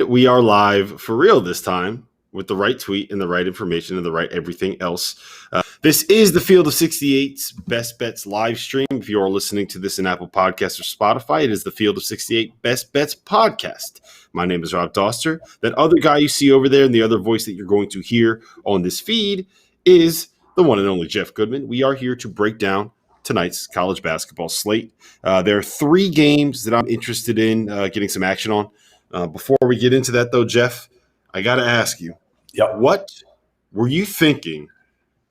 we are live for real this time with the right tweet and the right information and the right everything else. This is the Field of 68's Best Bets live stream. If you are listening to this in Apple Podcasts or Spotify, it is the Field of 68 Best Bets podcast. My name is Rob Dauster. That other guy you see over there and the other voice that you're going to hear on this feed is the one and only Jeff Goodman. We are here to break down tonight's college basketball slate. There are 3 games that I'm interested in getting some action on. Before we get into that, though, Jeff, I got to ask you, what were you thinking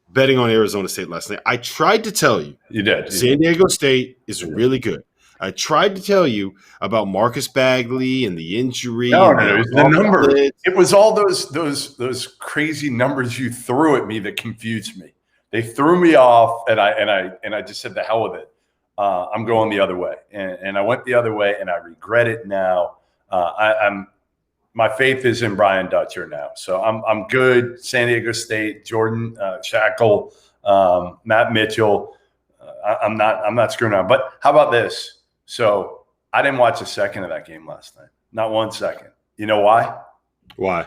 betting on Arizona State last night? I tried to tell you. You did. San Diego State is really good. I tried to tell you about Marcus Bagley and the injury. No, it was the number. It was all those crazy numbers you threw at me that confused me. They threw me off, and I just said, the hell with it. I'm going the other way, and I went the other way, and I regret it now. My faith is in Brian Dutcher now, so I'm good. San Diego State, Jordan Shackle, Matt Mitchell. I'm not screwing around. But how about this? So I didn't watch a second of that game last night, not 1 second. You know why? Why?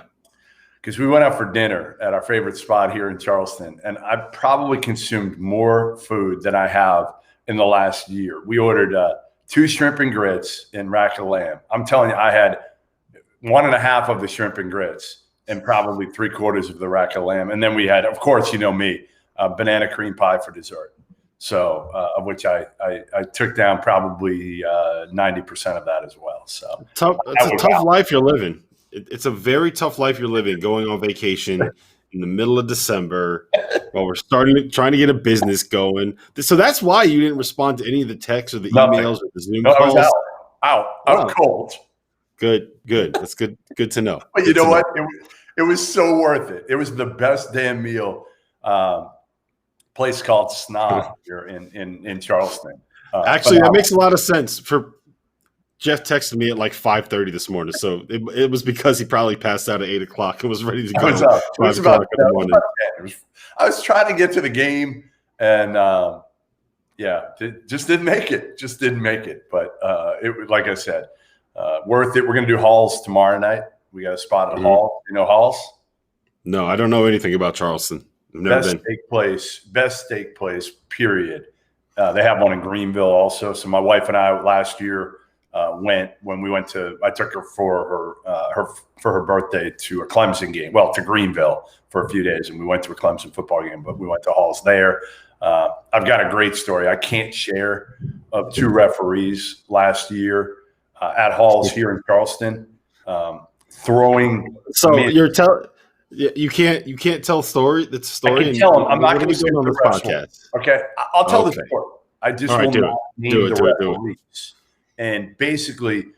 Because we went out for dinner at our favorite spot here in Charleston, and I probably consumed more food than I have in the last year. We ordered 2 shrimp and grits and rack of lamb. I'm telling you, I had 1.5 of the shrimp and grits and probably 3/4 of the rack of lamb. And then we had, of course, you know me, banana cream pie for dessert. So of which I took down probably 90% of that as well. So it's a tough life you're living. It's a very tough life you're living, going on vacation in the middle of December while we're trying to get a business going. So that's why you didn't respond to any of the texts or the emails or the Zoom calls. I was out cold. Good. That's good to know. But you know what? It was so worth it. It was the best damn meal. Place called Snob here in Charleston. Actually, that makes a lot of sense. For Jeff texted me at like 5:30 this morning, so it was because he probably passed out at 8 o'clock and was ready to go. I was trying to get to the game, and just didn't make it. But it was, like I said, worth it. We're going to do Halls tomorrow night. We got a spot at Hall. You know Halls? No, I don't know anything about Charleston. I've never been. Best steak place, period. They have one in Greenville also. So my wife and I last year I took her for her birthday to a Clemson game. Well, to Greenville for a few days, and we went to a Clemson football game, but we went to Halls there. I've got a great story I can't share of 2 referees last year at Halls here in Charleston throwing. So you can't tell story. That's a story. I can tell them. I'm not going to do on this podcast. Okay, I'll tell the story. I just will not name the referees. And basically,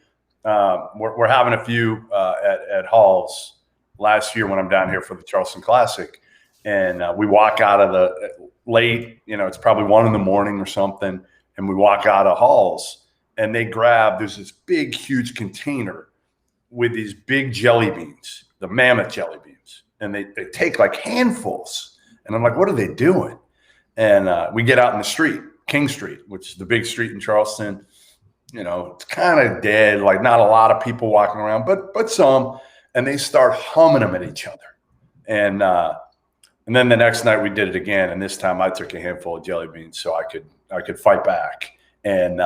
we're having a few at Halls last year when I'm down here for the Charleston Classic, and we walk out of the late. It's probably 1 a.m. or something, and we walk out of Halls, and there's this big, huge container with these big jelly beans, the mammoth jelly beans, and they take like handfuls, and I'm like, what are they doing? And we get out in the street, King Street, which is the big street in Charleston. It's kind of dead, like not a lot of people walking around, but some, and they start humming them at each other. And then the next night we did it again, and this time I took a handful of jelly beans so I could fight back. And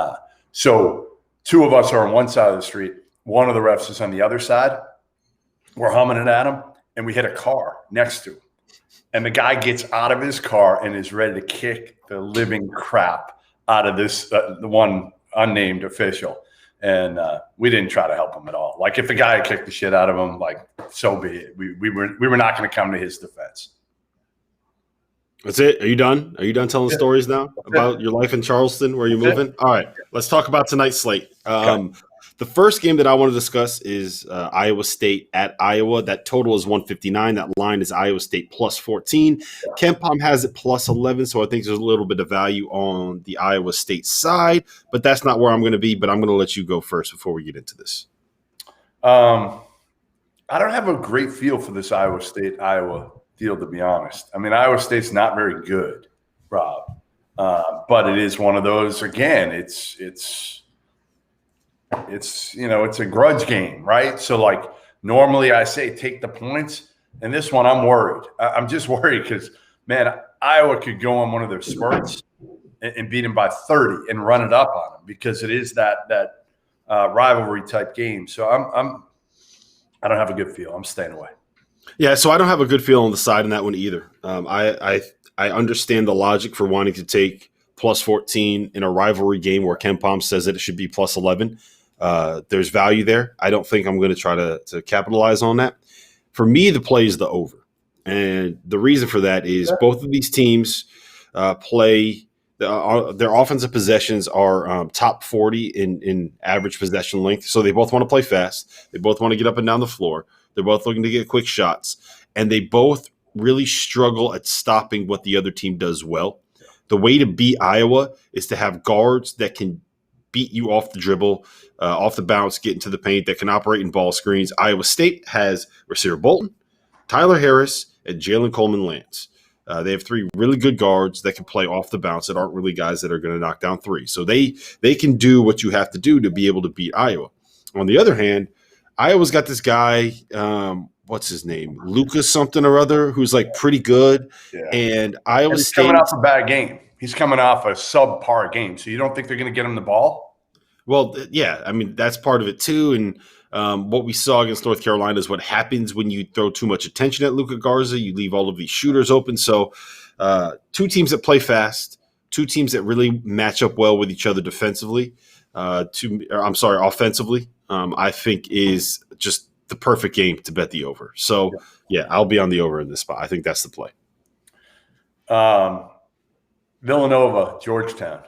so 2 of us are on one side of the street, one of the refs is on the other side. We're humming it at him, and we hit a car next to him. And the guy gets out of his car and is ready to kick the living crap out of this the one unnamed official, and we didn't try to help him at all. Like, if the guy had kicked the shit out of him, like, so be it. We were not going to come to his defense. That's it. Are you done? Are you done telling stories now about your life in Charleston, where you're moving? All right, let's talk about tonight's slate. The first game that I want to discuss is Iowa State at Iowa. That total is 159. That line is Iowa State plus 14. KenPom has it plus 11, so I think there's a little bit of value on the Iowa State side, but that's not where I'm going to be. But I'm going to let you go first before we get into this. I don't have a great feel for this Iowa State-Iowa deal, to be honest. I mean, Iowa State's not very good, Rob, but it is one of those. Again, it's a grudge game, right? So, like, Normally I say take the points, and this one I'm worried. I'm just worried because, man, Iowa could go on one of their spurts and beat them by 30 and run it up on them because it is that rivalry type game. So I don't have a good feel. I'm staying away. Yeah, so I don't have a good feel on the side in that one either. I understand the logic for wanting to take plus 14 in a rivalry game where Ken Pom says that it should be plus 11. There's value there. I don't think I'm going to try to capitalize on that. For me, the play is the over. And the reason for that is both of these teams play their offensive possessions are top 40 in average possession length. So they both want to play fast. They both want to get up and down the floor. They're both looking to get quick shots. And they both really struggle at stopping what the other team does well. The way to beat Iowa is to have guards that can beat you off the dribble, off the bounce, get into the paint, that can operate in ball screens. Iowa State has Rasir Bolton, Tyler Harris, and Jalen Coleman-Lance. They have three really good guards that can play off the bounce that aren't really guys that are going to knock down three. So they can do what you have to do to be able to beat Iowa. On the other hand, Iowa's got this guy, what's his name? Lucas something or other, who's like pretty good. Yeah. And Iowa State. He's coming off a bad game. He's coming off a subpar game. So you don't think they're going to get him the ball? Well, yeah. I mean, that's part of it too. And what we saw against North Carolina is what happens when you throw too much attention at Luka Garza. You leave all of these shooters open. So two teams that play fast, two teams that really match up well with each other defensively. Offensively. I think is just the perfect game to bet the over. So, yeah, I'll be on the over in this spot. I think that's the play. Villanova, Georgetown.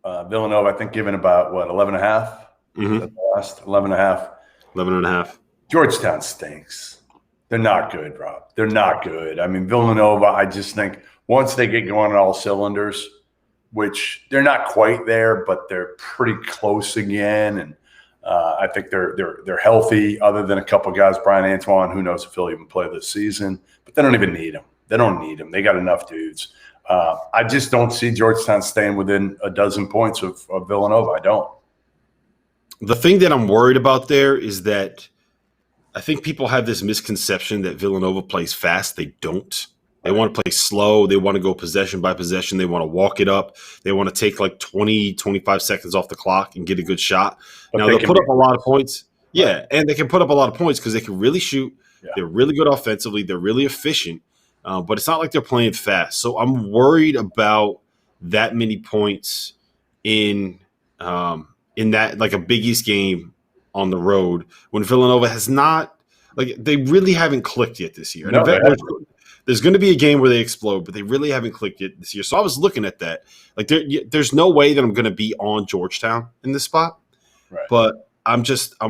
Villanova, I think, given about, 11.5? Mm-hmm. Last 11.5. 11.5. Georgetown stinks. They're not good, Rob. They're not good. I mean, Villanova, I just think once they get going on all cylinders, which they're not quite there, but they're pretty close again. And I think they're healthy, other than a couple guys, Brian Antoine, who knows if he'll even play this season. But they don't even need him. They don't need him. They got enough dudes. I just don't see Georgetown staying within a dozen points of Villanova. I don't. The thing that I'm worried about there is that I think people have this misconception that Villanova plays fast. They don't. They want to play slow. They want to go possession by possession. They want to walk it up. They want to take like 20, 25 seconds off the clock and get a good shot. But now, they'll put up a lot of points. Yeah, right. And they can put up a lot of points because they can really shoot. Yeah. They're really good offensively. They're really efficient. But it's not like they're playing fast. So I'm worried about that many points in that, like, a Big East game on the road when Villanova has not – like, they really haven't clicked yet this year. No, there's going to be a game where they explode, but they really haven't clicked yet this year. So I was looking at that. Like, there's no way that I'm going to be on Georgetown in this spot. Right. But I'm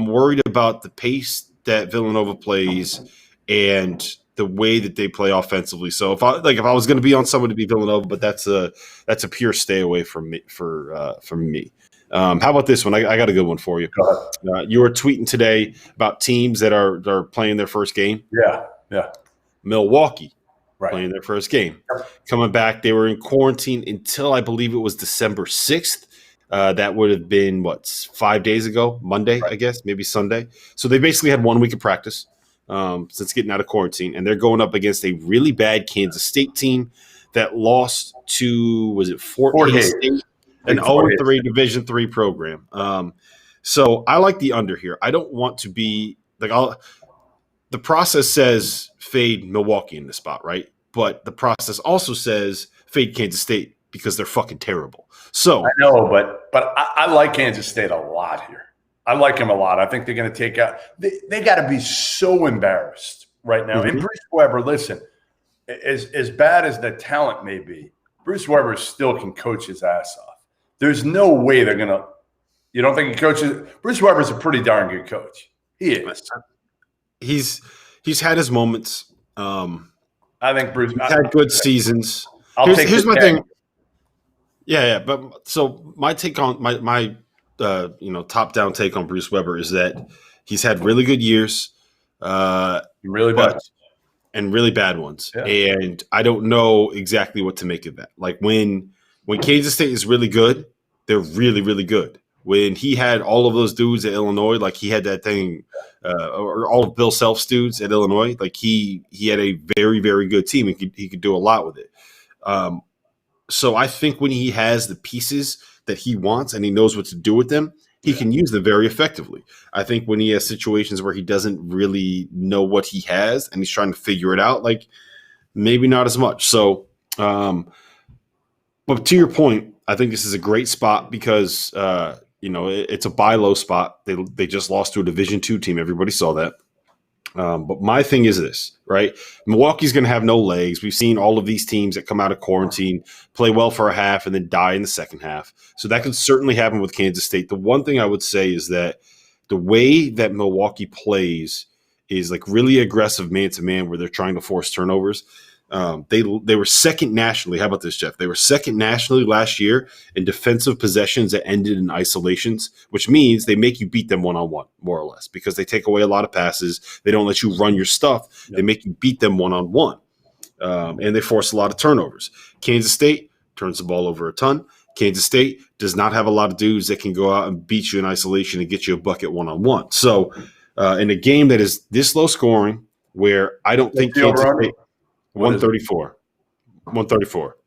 worried about the pace that Villanova plays and the way that they play offensively. So if I was going to be on someone, to be Villanova, but that's a pure stay away from me from me. How about this one? I got a good one for you. Go ahead. You were tweeting today about teams that are playing their first game. Yeah. Milwaukee. Right. Playing their first game. Yep. Coming back, they were in quarantine until I believe it was December 6th. That would have been, 5 days ago? Monday, right. I guess, maybe Sunday. So they basically had 1 week of practice since getting out of quarantine. And they're going up against a really bad Kansas State team that lost to, was it Fort Hays State? An 0-3 Division III program. So I like the under here. I don't want to be – the process says fade Milwaukee in the spot, right? But the process also says fade Kansas State because they're fucking terrible. So I know, but I like Kansas State a lot here. I like them a lot. I think they're going to take out – they got to be so embarrassed right now. Mm-hmm. And Bruce Weber, listen, as bad as the talent may be, Bruce Weber still can coach his ass off. There's no way they're going to – you don't think he coaches – Bruce Weber's a pretty darn good coach. He is. He's had his moments. I think Bruce had good seasons. Here's my thing. Yeah. But so my take on my top down take on Bruce Weber is that he's had really good years, really bad, and really bad ones. Yeah. And I don't know exactly what to make of that. Like when Kansas State is really good, they're really, really good. when he had all of those dudes at Illinois, like he had that thing, or all of Bill Self's dudes at Illinois, like he had a very, very good team. He could do a lot with it. So I think when he has the pieces that he wants and he knows what to do with them, he can use them very effectively. I think when he has situations where he doesn't really know what he has and he's trying to figure it out, like maybe not as much. So, but to your point, I think this is a great spot because, it's a buy low spot. They just lost to a Division II team. Everybody saw that. But my thing is this, right? Milwaukee's going to have no legs. We've seen all of these teams that come out of quarantine play well for a half and then die in the second half. So that could certainly happen with Kansas State. The one thing I would say is that the way that Milwaukee plays is like really aggressive man-to-man where they're trying to force turnovers. They were second nationally. How about this, Jeff? They were second nationally last year in defensive possessions that ended in isolations, which means they make you beat them one-on-one, more or less, because they take away a lot of passes. They don't let you run your stuff. They make you beat them one-on-one, and they force a lot of turnovers. Kansas State turns the ball over a ton. Kansas State does not have a lot of dudes that can go out and beat you in isolation and get you a bucket one-on-one. So in a game that is this low scoring, where I don't think Kansas State – 134. 134.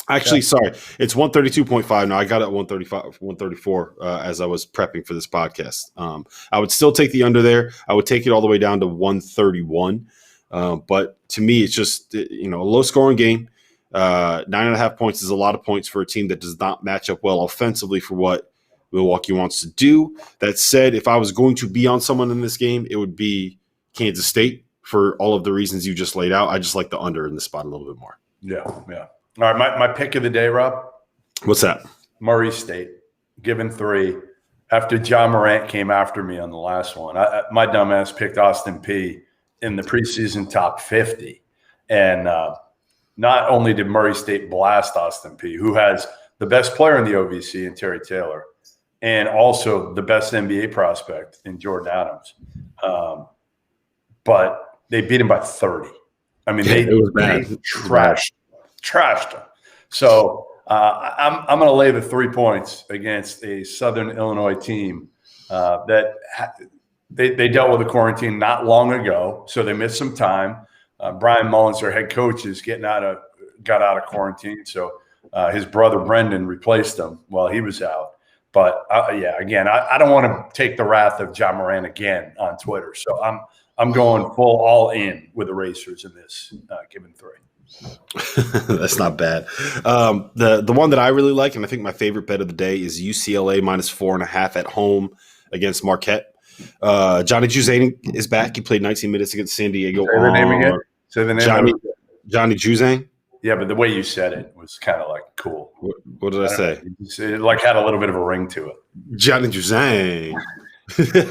Actually, sorry. It's 132.5. Now I got it at 135, 134 as I was prepping for this podcast. I would still take the under there. I would take it all the way down to 131. But to me, it's just, a low scoring game. 9.5 points is a lot of points for a team that does not match up well offensively for what Milwaukee wants to do. That said, if I was going to be on someone in this game, it would be Kansas State. For all of the reasons you just laid out, I just like the under in the spot a little bit more. Yeah. All right, my pick of the day, Rob. What's that? Murray State, given 3. After John Morant came after me on the last one, my dumbass picked Austin Peay in the preseason top 50. And not only did Murray State blast Austin Peay, who has the best player in the OVC in Terry Taylor, and also the best NBA prospect in Jordan Adams. But they beat him by 30. I mean, they trashed him. So I'm going to lay the 3 points against a Southern Illinois team that they dealt with a quarantine not long ago, so they missed some time. Brian Mullins, their head coach, got out of quarantine, so his brother Brendan replaced him while he was out. But again, I don't want to take the wrath of John Moran again on Twitter, so I'm going full all in with the Racers in this, given 3. That's not bad. The one that I really like, and I think my favorite bet of the day, is UCLA minus 4.5 at home against Marquette. Johnny Juzang is back. He played 19 minutes against San Diego. Say the name again. Say the name. Johnny Juzang. Yeah, but the way you said it was kind of like cool. What did I say? It like had a little bit of a ring to it. Johnny Juzang.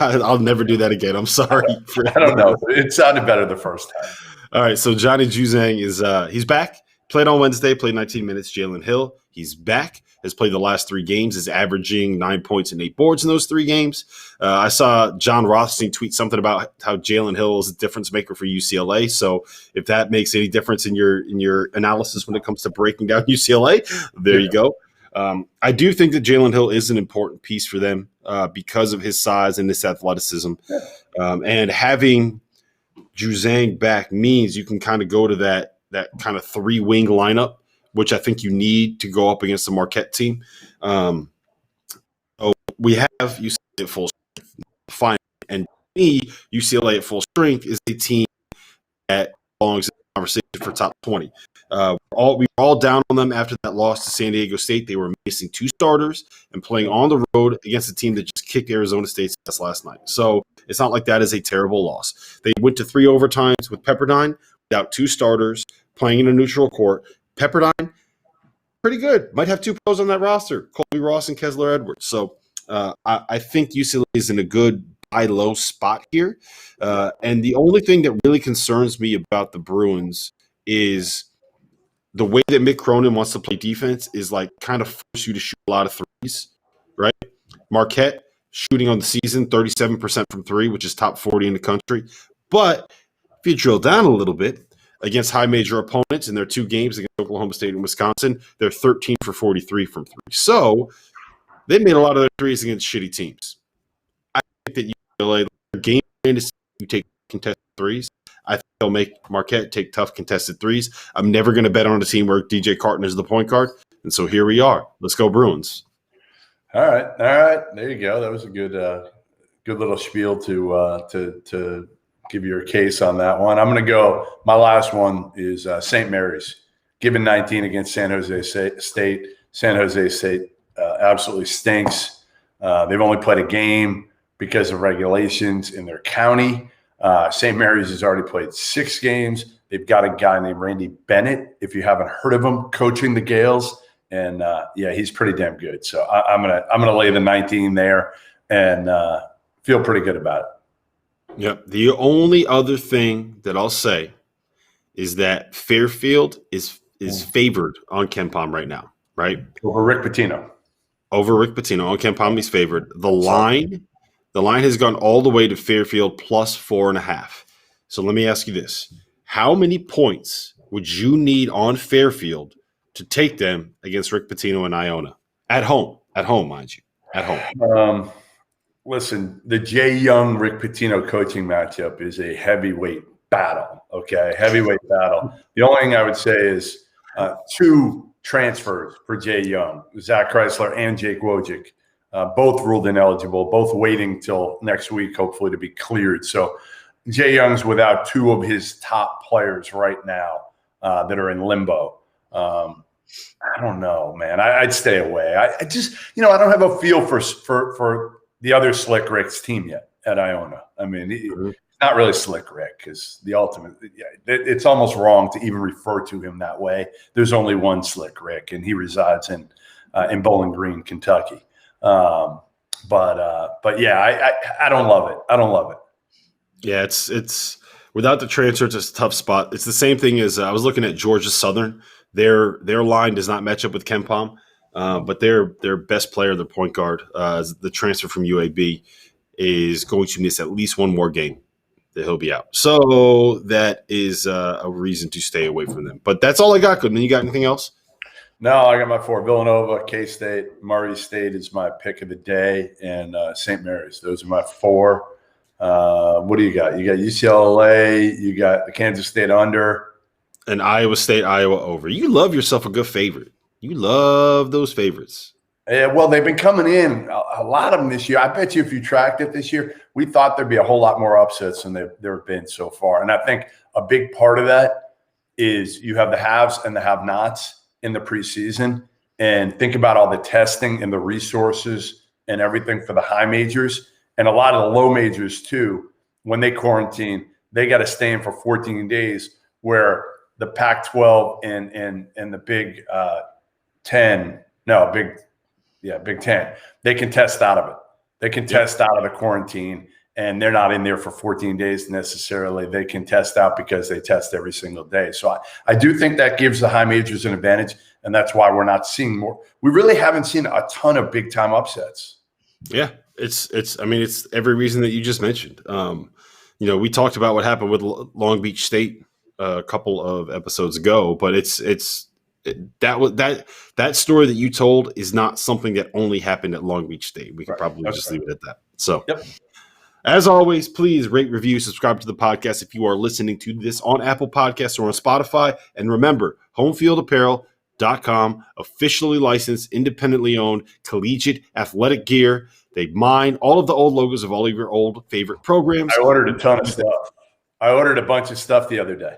I'll never do that again. I'm sorry. I don't know. It sounded better the first time. All right. So Johnny Juzang is he's back. Played on Wednesday. Played 19 minutes. Jalen Hill. He's back. Has played the last 3 games. Is averaging 9 points and 8 boards in those 3 games. I saw John Rothstein tweet something about how Jalen Hill is a difference maker for UCLA. So if that makes any difference in your analysis when it comes to breaking down UCLA, there you go. I do think that Jalen Hill is an important piece for them because of his size and his athleticism. And having Juzang back means you can kind of go to that kind of 3-wing lineup, which I think you need to go up against the Marquette team. We have UCLA at full strength. Fine. And to me, UCLA at full strength is a team that belongs in the conversation for top 20. We were all down on them after that loss to San Diego State. They were missing 2 starters and playing on the road against a team that just kicked Arizona State's ass last night. So it's not like that is a terrible loss. They went to 3 overtimes with Pepperdine without 2 starters, playing in a neutral court. Pepperdine, pretty good. Might have 2 pros on that roster, Colby Ross and Kessler Edwards. So I think UCLA is in a good buy low spot here. And the only thing that really concerns me about the Bruins is the way that Mick Cronin wants to play defense is like kind of force you to shoot a lot of threes, right? Marquette shooting on the season 37% from 3, which is top 40 in the country. But if you drill down a little bit, against high major opponents in their 2 games against Oklahoma State and Wisconsin, they're 13 for 43 from 3. So They made a lot of their threes against shitty teams. I think that UCLA game is you take contested threes. I think they'll make Marquette take tough contested threes. I'm never going to bet on a team where DJ Carton is the point guard, and so here we are. Let's go Bruins. All right. There you go. That was a good little spiel to give your case on that one. I'm going to go. My last one is St. Mary's, given 19 against San Jose State. San Jose State absolutely stinks. They've only played a game because of regulations in their county. St. Mary's has already played 6 games. They've got a guy named Randy Bennett, if you haven't heard of him, coaching the Gales. And he's pretty damn good. So I'm gonna lay the 19 there and feel pretty good about it. Yep. The only other thing that I'll say is that Fairfield is favored on KenPom right now, right? Over Rick Pitino. On KenPom, he's favored. The line has gone all the way to Fairfield plus 4.5. So let me ask you this. How many points would you need on Fairfield to take them against Rick Pitino and Iona? At home, mind you. At home. Listen, the Jay Young Rick Pitino coaching matchup is a heavyweight battle. Okay, heavyweight battle. The only thing I would say is 2 transfers for Jay Young, Zach Chrysler and Jake Wojcik, both ruled ineligible, both waiting till next week, hopefully, to be cleared. So Jay Young's without 2 of his top players right now that are in limbo. I don't know, man. I'd stay away. I just, I don't have a feel for the other Slick Rick's team yet at Iona. I mean, it's not really Slick Rick because the ultimate. It's almost wrong to even refer to him that way. There's only one Slick Rick, and he resides in Bowling Green, Kentucky. But yeah, I don't love it. I don't love it. Yeah, it's without the transfer, it's a tough spot. It's the same thing as I was looking at Georgia Southern. Their line does not match up with KenPom, but their best player, their point guard, the transfer from UAB, is going to miss at least one more game that he'll be out. So that is a reason to stay away from them. But that's all I got, Goodman. You got anything else? No, I got my 4. Villanova, K-State, Murray State is my pick of the day, and St. Mary's. Those are my 4. What do you got? You got UCLA, you got the Kansas State under. And Iowa State, Iowa over. You love yourself a good favorite. You love those favorites. Yeah, well, they've been coming in, a lot of them this year. I bet you if you tracked it this year, we thought there'd be a whole lot more upsets than there have been so far. And I think a big part of that is you have the haves and the have-nots in the preseason. And think about all the testing and the resources and everything for the high majors. And a lot of the low majors, too, when they quarantine, they got to stay in for 14 days where – the Pac-12 and the Big Big Ten, they can test out of it. They can test out of the quarantine, and they're not in there for 14 days necessarily. They can test out because they test every single day. So I do think that gives the high majors an advantage, and that's why we're not seeing more. We really haven't seen a ton of big-time upsets. Yeah, it's every reason that you just mentioned. We talked about what happened with Long Beach State a couple of episodes ago, but that story that you told is not something that only happened at Long Beach State. We could probably just leave it at that. So, As always, please rate, review, subscribe to the podcast if you are listening to this on Apple Podcasts or on Spotify. And remember, homefieldapparel.com, officially licensed, independently owned, collegiate athletic gear. They mine all of the old logos of all of your old favorite programs. I ordered a ton of stuff. I ordered a bunch of stuff the other day.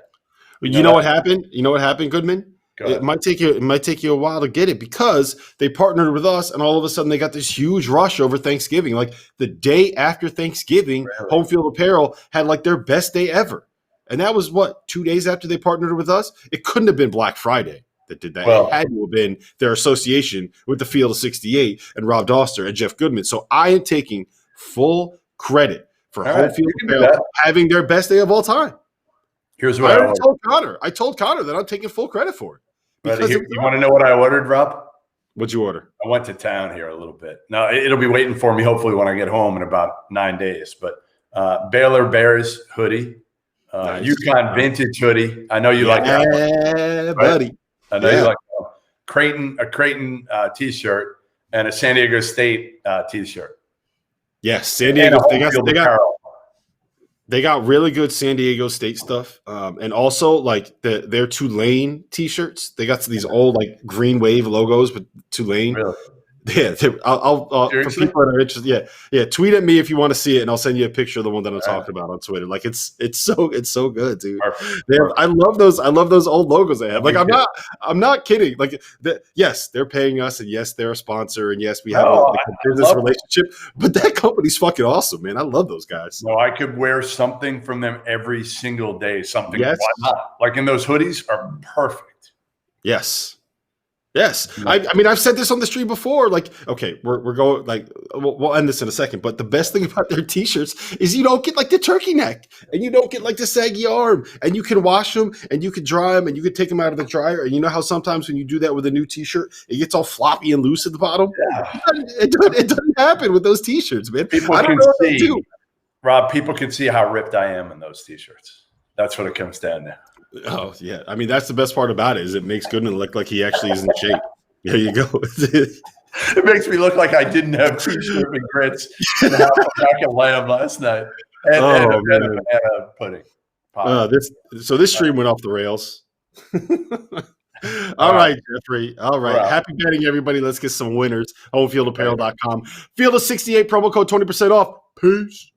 You know what happened? You know what happened, Goodman? It might take you a while to get it because they partnered with us, and all of a sudden they got this huge rush over Thanksgiving. Like the day after Thanksgiving, really? Home Field Apparel had like their best day ever, and that was 2 days after they partnered with us. It couldn't have been Black Friday that did that. Well, it had to have been their association with the Field of 68 and Rob Dauster and Jeff Goodman. So I am taking full credit for Home Field Apparel having their best day of all time. Here's what I told Connor. I told Connor that I'm taking full credit for it. You want to know what I ordered, Rob? What'd you order? I went to town here a little bit. Now, it'll be waiting for me, hopefully, when I get home in about 9 days. But Baylor Bears hoodie, nice. UConn vintage hoodie. I know you like that. Yeah, buddy. I know you like that. A Creighton T-shirt. and a San Diego State T-shirt. Yes, San Diego. They got really good San Diego State stuff, and also like their Tulane T-shirts. They got these old like Green Wave logos with Tulane. Really? Yeah, I'll for people that are interested. Yeah. Tweet at me if you want to see it, and I'll send you a picture of the one that I'm talking about on Twitter. Like it's so good, dude. Perfect. I love those old logos they have. Like I'm not kidding. Like yes, they're paying us, and yes, they're a sponsor, and yes, we have a business relationship. But that company's fucking awesome, man. I love those guys. No, I could wear something from them every single day. Something. Yes. Why not? Like, and those hoodies are perfect. Yes. Yes. I mean, I've said this on the stream before. Like, okay, we're going, like, we'll end this in a second. But the best thing about their T-shirts is you don't get, like, the turkey neck. And you don't get, like, the saggy arm. And you can wash them. And you can dry them. And you can take them out of the dryer. And you know how sometimes when you do that with a new T-shirt, it gets all floppy and loose at the bottom? Yeah. It doesn't happen with those T-shirts, man. Rob, people can see how ripped I am in those T-shirts. That's what it comes down to. Oh, yeah. I mean, that's the best part about it is it makes Goodman look like he actually is in shape. There you go. It makes me look like I didn't have T-shirt and grits and half a pack of lamb last night and a banana pudding. This stream went off the rails. All right, Jeffrey. All right. Happy betting, everybody. Let's get some winners. Homefieldapparel.com. Field of 68 promo code 20% off. Peace.